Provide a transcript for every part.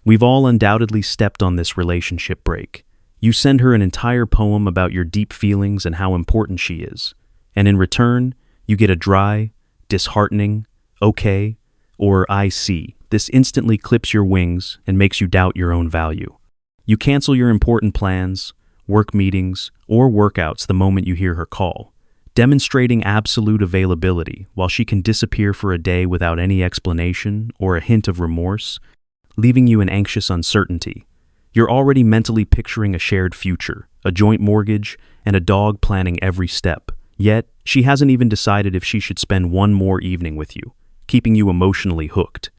We've all undoubtedly stepped on this relationship break. You send her an entire poem about your deep feelings and how important she is, and in return, you get a dry, disheartening, okay, or I see. This instantly clips your wings and makes you doubt your own value. You cancel your important plans, work meetings, or workouts the moment you hear her call, demonstrating absolute availability while she can disappear for a day without any explanation or a hint of remorse, leaving you in anxious uncertainty. You're already mentally picturing a shared future, a joint mortgage, and a dog planning every step. Yet, she hasn't even decided if she should spend one more evening with you, keeping you emotionally hooked.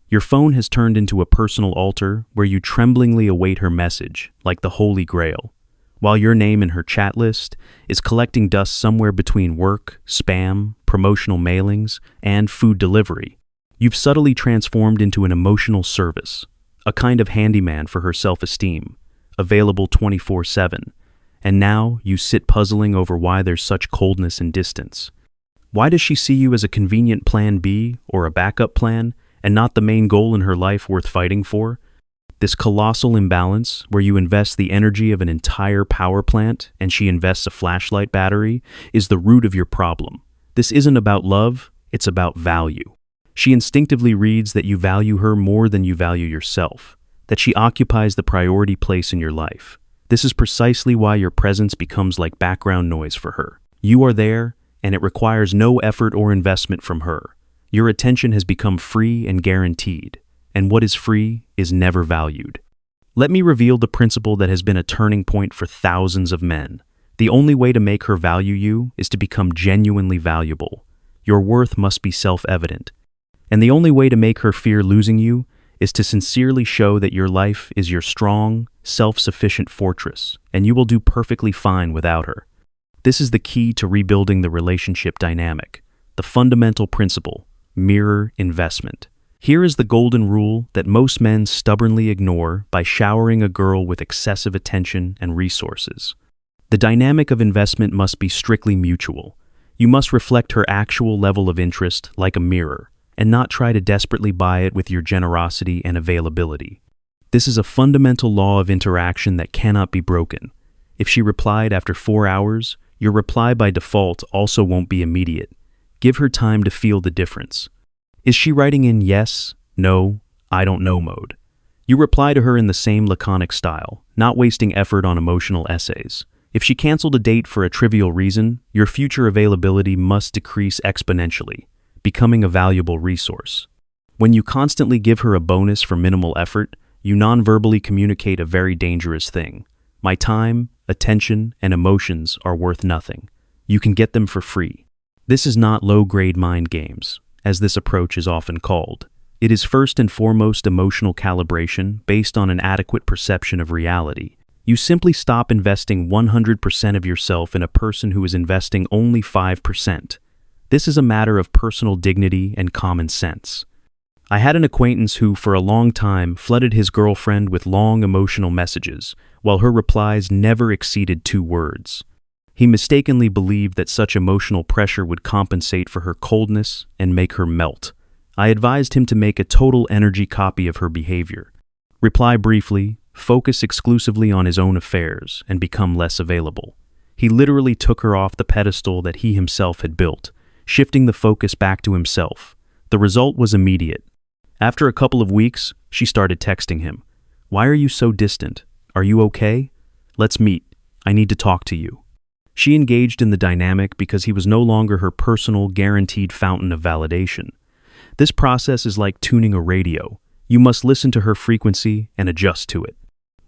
Your phone has turned into a personal altar where you tremblingly await her message, like the Holy Grail, while your name in her chat list is collecting dust somewhere between work, spam, promotional mailings, and food delivery. You've subtly transformed into an emotional service, a kind of handyman for her self-esteem, available 24/7, and now you sit puzzling over why there's such coldness and distance. Why does she see you as a convenient plan B or a backup plan, and not the main goal in her life worth fighting for? This colossal imbalance, where you invest the energy of an entire power plant and she invests a flashlight battery, is the root of your problem. This isn't about love, it's about value. She instinctively reads that you value her more than you value yourself, that she occupies the priority place in your life. This is precisely why your presence becomes like background noise for her. You are there, and it requires no effort or investment from her. Your attention has become free and guaranteed, and what is free is never valued. Let me reveal the principle that has been a turning point for thousands of men. The only way to make her value you is to become genuinely valuable. Your worth must be self-evident. And the only way to make her fear losing you is to sincerely show that your life is your strong, self-sufficient fortress, and you will do perfectly fine without her. This is the key to rebuilding the relationship dynamic, the fundamental principle: mirror investment. Here is the golden rule that most men stubbornly ignore by showering a girl with excessive attention and resources. The dynamic of investment must be strictly mutual. You must reflect her actual level of interest like a mirror, and not try to desperately buy it with your generosity and availability. This is a fundamental law of interaction that cannot be broken. If she replied after 4 hours, your reply by default also won't be immediate. Give her time to feel the difference. Is she writing in yes, no, I don't know mode? You reply to her in the same laconic style, not wasting effort on emotional essays. If she canceled a date for a trivial reason, your future availability must decrease exponentially, becoming a valuable resource. When you constantly give her a bonus for minimal effort, you non-verbally communicate a very dangerous thing. My time, attention, and emotions are worth nothing. You can get them for free. This is not low-grade mind games, as this approach is often called. It is first and foremost emotional calibration based on an adequate perception of reality. You simply stop investing 100% of yourself in a person who is investing only 5%. This is a matter of personal dignity and common sense. I had an acquaintance who, for a long time, flooded his girlfriend with long emotional messages, while her replies never exceeded 2 words. He mistakenly believed that such emotional pressure would compensate for her coldness and make her melt. I advised him to make a total energy copy of her behavior. Reply briefly, focus exclusively on his own affairs, and become less available. He literally took her off the pedestal that he himself had built, shifting the focus back to himself. The result was immediate. After a couple of weeks, she started texting him. "Why are you so distant? Are you okay? Let's meet. I need to talk to you." She engaged in the dynamic because he was no longer her personal, guaranteed fountain of validation. This process is like tuning a radio. You must listen to her frequency and adjust to it.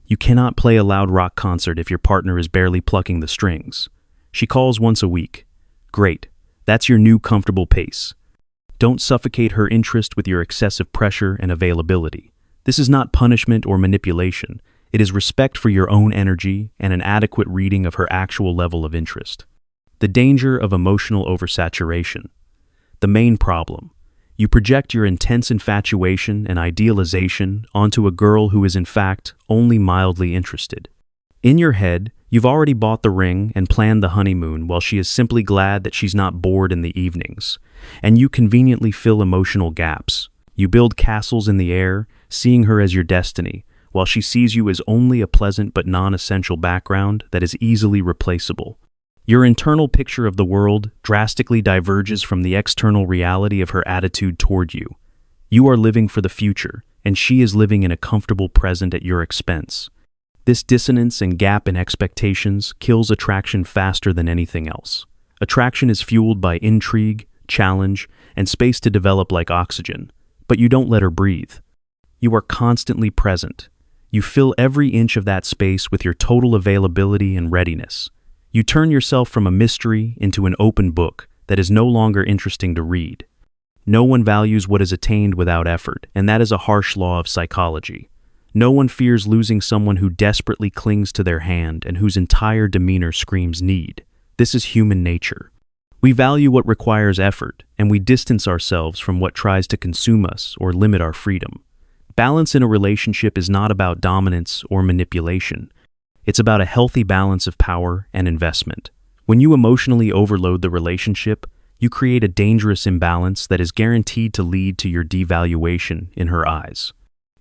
You cannot play a loud rock concert if your partner is barely plucking the strings. She calls once a week. Great. That's your new comfortable pace. Don't suffocate her interest with your excessive pressure and availability. This is not punishment or manipulation. It is respect for your own energy and an adequate reading of her actual level of interest. The danger of emotional oversaturation. The main problem. You project your intense infatuation and idealization onto a girl who is in fact only mildly interested. In your head, you've already bought the ring and planned the honeymoon while she is simply glad that she's not bored in the evenings. And you conveniently fill emotional gaps. You build castles in the air, seeing her as your destiny, while she sees you as only a pleasant but non-essential background that is easily replaceable. Your internal picture of the world drastically diverges from the external reality of her attitude toward you. You are living for the future, and she is living in a comfortable present at your expense. This dissonance and gap in expectations kills attraction faster than anything else. Attraction is fueled by intrigue, challenge, and space to develop like oxygen, but you don't let her breathe. You are constantly present. You fill every inch of that space with your total availability and readiness. You turn yourself from a mystery into an open book that is no longer interesting to read. No one values what is attained without effort, and that is a harsh law of psychology. No one fears losing someone who desperately clings to their hand and whose entire demeanor screams need. This is human nature. We value what requires effort, and we distance ourselves from what tries to consume us or limit our freedom. Balance in a relationship is not about dominance or manipulation. It's about a healthy balance of power and investment. When you emotionally overload the relationship, you create a dangerous imbalance that is guaranteed to lead to your devaluation in her eyes.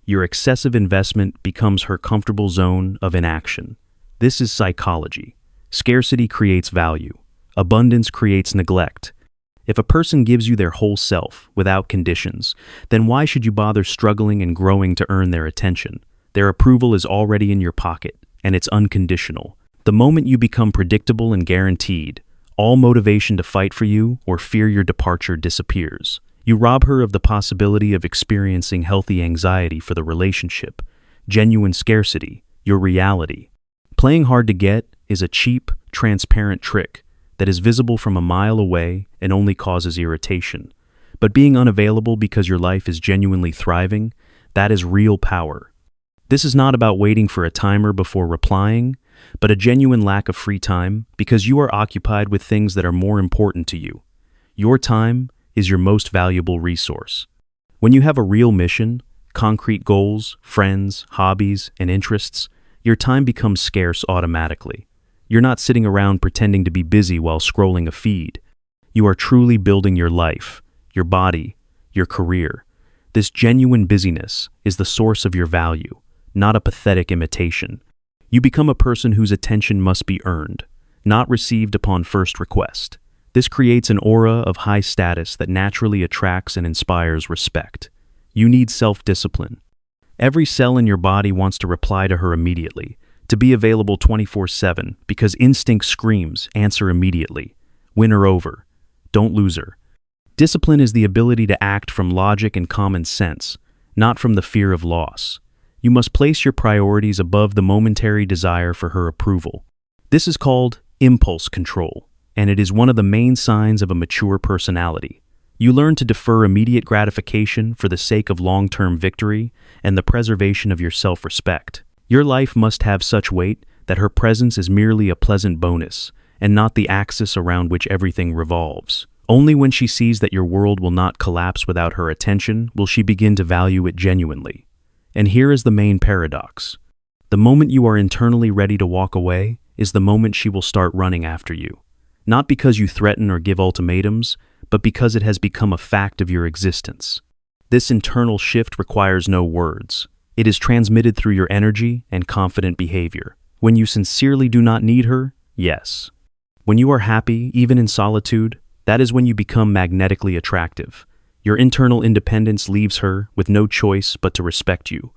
Your excessive investment becomes her comfortable zone of inaction. This is psychology. Scarcity creates value. Abundance creates neglect. If a person gives you their whole self without conditions, then why should you bother struggling and growing to earn their attention? Their approval is already in your pocket, and it's unconditional. The moment you become predictable and guaranteed, all motivation to fight for you or fear your departure disappears. You rob her of the possibility of experiencing healthy anxiety for the relationship, genuine scarcity, your reality. Playing hard to get is a cheap, transparent trick that is visible from a mile away and only causes irritation. But being unavailable because your life is genuinely thriving, that is real power. This is not about waiting for a timer before replying, but a genuine lack of free time because you are occupied with things that are more important to you. Your time is your most valuable resource. When you have a real mission, concrete goals, friends, hobbies, and interests, your time becomes scarce automatically. You're not sitting around pretending to be busy while scrolling a feed. You are truly building your life, your body, your career. This genuine busyness is the source of your value, not a pathetic imitation. You become a person whose attention must be earned, not received upon first request. This creates an aura of high status that naturally attracts and inspires respect. You need self-discipline. Every cell in your body wants to reply to her immediately, to be available 24/7 because instinct screams, answer immediately. Win her over. Don't lose her. Discipline is the ability to act from logic and common sense, not from the fear of loss. You must place your priorities above the momentary desire for her approval. This is called impulse control, and it is one of the main signs of a mature personality. You learn to defer immediate gratification for the sake of long-term victory and the preservation of your self-respect. Your life must have such weight that her presence is merely a pleasant bonus and not the axis around which everything revolves. Only when she sees that your world will not collapse without her attention will she begin to value it genuinely. And here is the main paradox. The moment you are internally ready to walk away is the moment she will start running after you. Not because you threaten or give ultimatums, but because it has become a fact of your existence. This internal shift requires no words. It is transmitted through your energy and confident behavior. When you sincerely do not need her, yes. When you are happy, even in solitude, that is when you become magnetically attractive. Your internal independence leaves her with no choice but to respect you.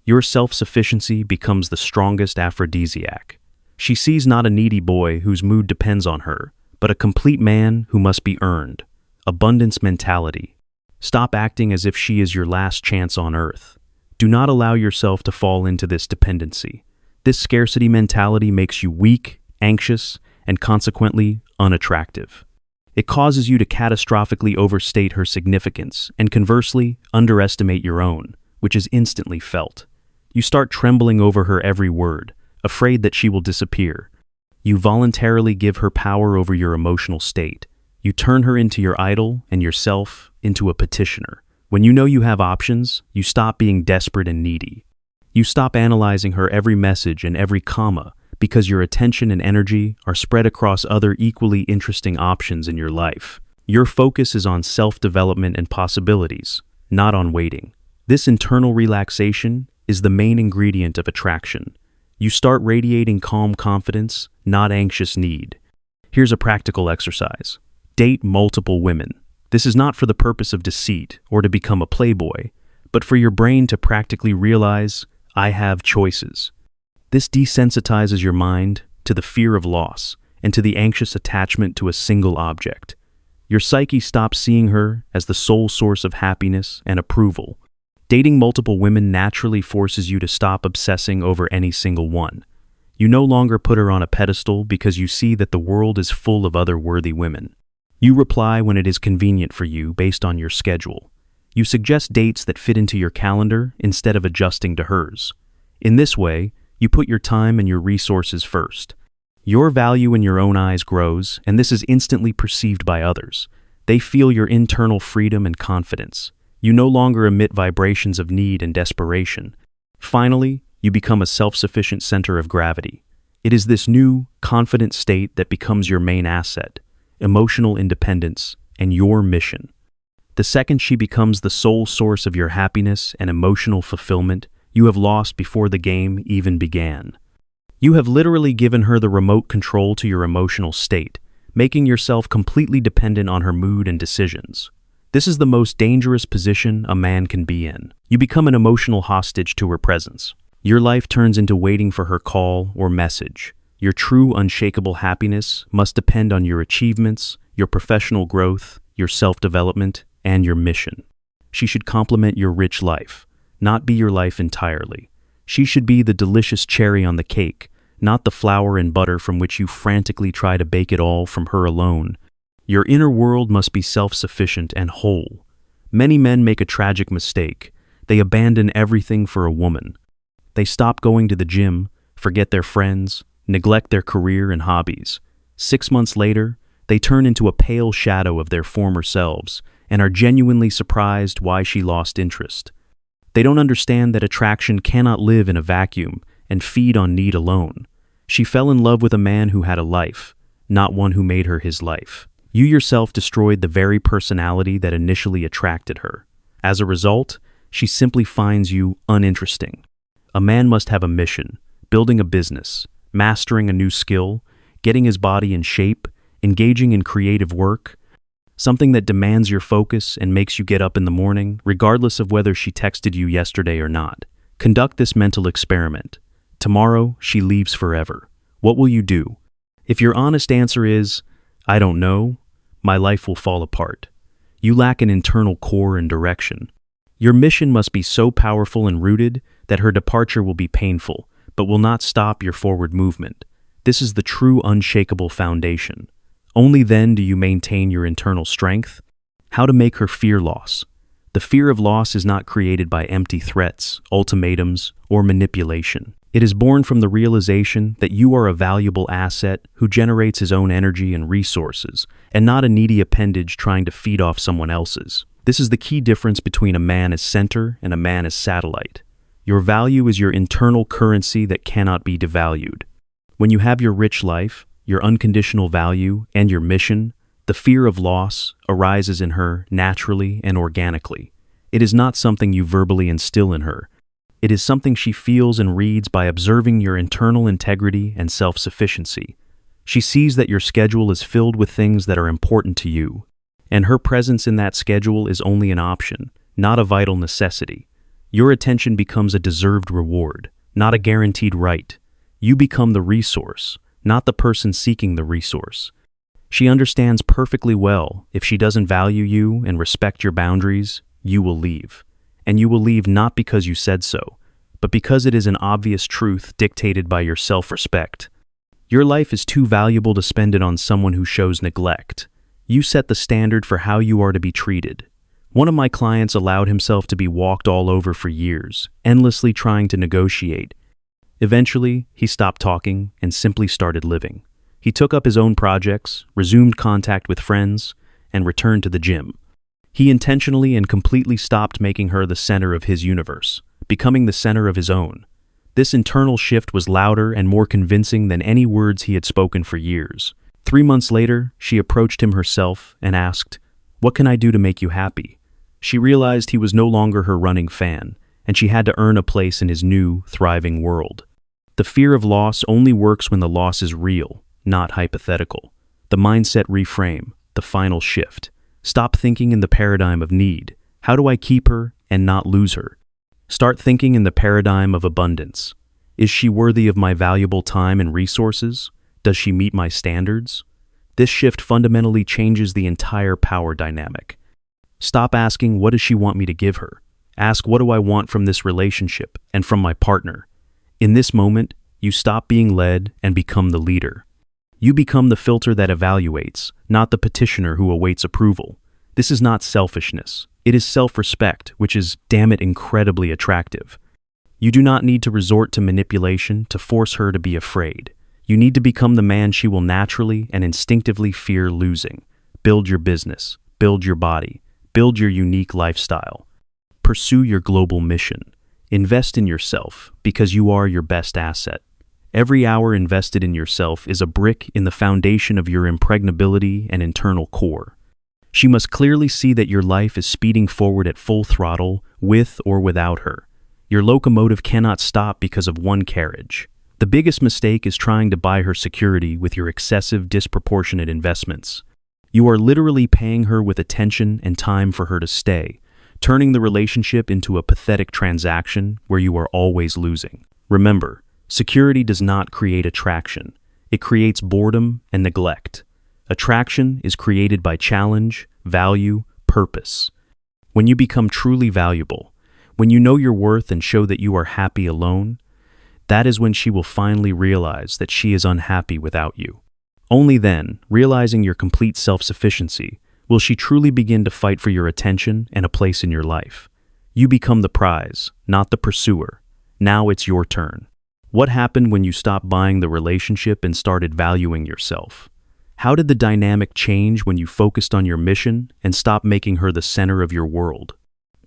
Your self-sufficiency becomes the strongest aphrodisiac. She sees not a needy boy whose mood depends on her, but a complete man who must be earned. Abundance mentality. Stop acting as if she is your last chance on earth. Do not allow yourself to fall into this dependency. This scarcity mentality makes you weak, anxious, and consequently unattractive. It causes you to catastrophically overstate her significance and conversely underestimate your own, which is instantly felt. You start trembling over her every word, afraid that she will disappear. You voluntarily give her power over your emotional state. You turn her into your idol and yourself into a petitioner. When you know you have options, you stop being desperate and needy. You stop analyzing her every message and every comma because your attention and energy are spread across other equally interesting options in your life. Your focus is on self-development and possibilities. not on waiting. This internal relaxation is the main ingredient of attraction. You start radiating calm confidence, not anxious need. Here's a practical exercise. Date multiple women. This is not for the purpose of deceit or to become a playboy, but for your brain to practically realize, I have choices. This desensitizes your mind to the fear of loss and to the anxious attachment to a single object. Your psyche stops seeing her as the sole source of happiness and approval. Dating multiple women naturally forces you to stop obsessing over any single one. You no longer put her on a pedestal because you see that the world is full of other worthy women. You reply when it is convenient for you based on your schedule. You suggest dates that fit into your calendar instead of adjusting to hers. In this way, you put your time and your resources first. Your value in your own eyes grows, and this is instantly perceived by others. They feel your internal freedom and confidence. You no longer emit vibrations of need and desperation. Finally, you become a self-sufficient center of gravity. It is this new, confident state that becomes your main asset, emotional independence, and your mission. The second she becomes the sole source of your happiness and emotional fulfillment, you have lost before the game even began. You have literally given her the remote control to your emotional state, making yourself completely dependent on her mood and decisions. This is the most dangerous position a man can be in. You become an emotional hostage to her presence. Your life turns into waiting for her call or message. Your true, unshakable happiness must depend on your achievements, your professional growth, your self-development, and your mission. She should complement your rich life, not be your life entirely. She should be the delicious cherry on the cake, not the flour and butter from which you frantically try to bake it all from her alone. Your inner world must be self-sufficient and whole. Many men make a tragic mistake. They abandon everything for a woman. They stop going to the gym, forget their friends, neglect their career and hobbies. 6 months later, they turn into a pale shadow of their former selves and are genuinely surprised why she lost interest. They don't understand that attraction cannot live in a vacuum and feed on need alone. She fell in love with a man who had a life, not one who made her his life. You yourself destroyed the very personality that initially attracted her. As a result, she simply finds you uninteresting. A man must have a mission, building a business, mastering a new skill, getting his body in shape, engaging in creative work, something that demands your focus and makes you get up in the morning, regardless of whether she texted you yesterday or not. Conduct this mental experiment. Tomorrow, she leaves forever. What will you do? If your honest answer is, I don't know, my life will fall apart. You lack an internal core and direction. Your mission must be so powerful and rooted that her departure will be painful, but will not stop your forward movement. This is the true unshakable foundation. Only then do you maintain your internal strength. How to make her fear loss. The fear of loss is not created by empty threats, ultimatums, or manipulation. It is born from the realization that you are a valuable asset who generates his own energy and resources, and not a needy appendage trying to feed off someone else's. This is the key difference between a man as center and a man as satellite. Your value is your internal currency that cannot be devalued. When you have your rich life, your unconditional value, and your mission, the fear of loss arises in her naturally and organically. It is not something you verbally instill in her. It is something she feels and reads by observing your internal integrity and self-sufficiency. She sees that your schedule is filled with things that are important to you, and her presence in that schedule is only an option, not a vital necessity. Your attention becomes a deserved reward, not a guaranteed right. You become the resource, not the person seeking the resource. She understands perfectly well if she doesn't value you and respect your boundaries, you will leave. And you will leave not because you said so, but because it is an obvious truth dictated by your self-respect. Your life is too valuable to spend it on someone who shows neglect. You set the standard for how you are to be treated. One of my clients allowed himself to be walked all over for years, endlessly trying to negotiate. Eventually, he stopped talking and simply started living. He took up his own projects, resumed contact with friends, and returned to the gym. He intentionally and completely stopped making her the center of his universe, becoming the center of his own. This internal shift was louder and more convincing than any words he had spoken for years. 3 months later, she approached him herself and asked, "What can I do to make you happy?" She realized he was no longer her running fan, and she had to earn a place in his new, thriving world. The fear of loss only works when the loss is real, not hypothetical. The mindset reframe, the final shift. Stop thinking in the paradigm of need. How do I keep her and not lose her? Start thinking in the paradigm of abundance. Is she worthy of my valuable time and resources? Does she meet my standards? This shift fundamentally changes the entire power dynamic. Stop asking, what does she want me to give her? Ask, what do I want from this relationship and from my partner? In this moment, you stop being led and become the leader. You become the filter that evaluates, not the petitioner who awaits approval. This is not selfishness. It is self-respect, which is, damn it, incredibly attractive. You do not need to resort to manipulation to force her to be afraid. You need to become the man she will naturally and instinctively fear losing. Build your business. Build your body. Build your unique lifestyle. Pursue your global mission. Invest in yourself because you are your best asset. Every hour invested in yourself is a brick in the foundation of your impregnability and internal core. She must clearly see that your life is speeding forward at full throttle, with or without her. Your locomotive cannot stop because of one carriage. The biggest mistake is trying to buy her security with your excessive, disproportionate investments. You are literally paying her with attention and time for her to stay, turning the relationship into a pathetic transaction where you are always losing. Remember, security does not create attraction. It creates boredom and neglect. Attraction is created by challenge, value, purpose. When you become truly valuable, when you know your worth and show that you are happy alone, that is when she will finally realize that she is unhappy without you. Only then, realizing your complete self-sufficiency, will she truly begin to fight for your attention and a place in your life. You become the prize, not the pursuer. Now it's your turn. What happened when you stopped buying the relationship and started valuing yourself? How did the dynamic change when you focused on your mission and stopped making her the center of your world?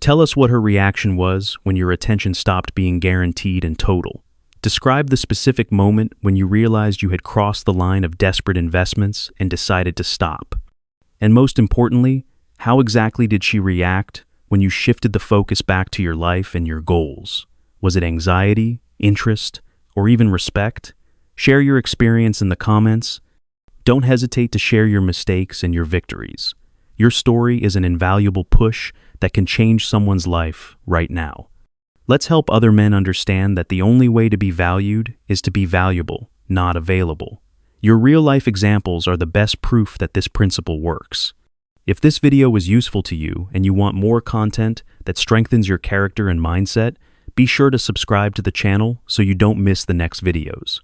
Tell us what her reaction was when your attention stopped being guaranteed and total. Describe the specific moment when you realized you had crossed the line of desperate investments and decided to stop. And most importantly, how exactly did she react when you shifted the focus back to your life and your goals? Was it anxiety, interest, or even respect? Share your experience in the comments. Don't hesitate to share your mistakes and your victories. Your story is an invaluable push that can change someone's life right now. Let's help other men understand that the only way to be valued is to be valuable, not available. Your real-life examples are the best proof that this principle works. If this video was useful to you and you want more content that strengthens your character and mindset, be sure to subscribe to the channel so you don't miss the next videos.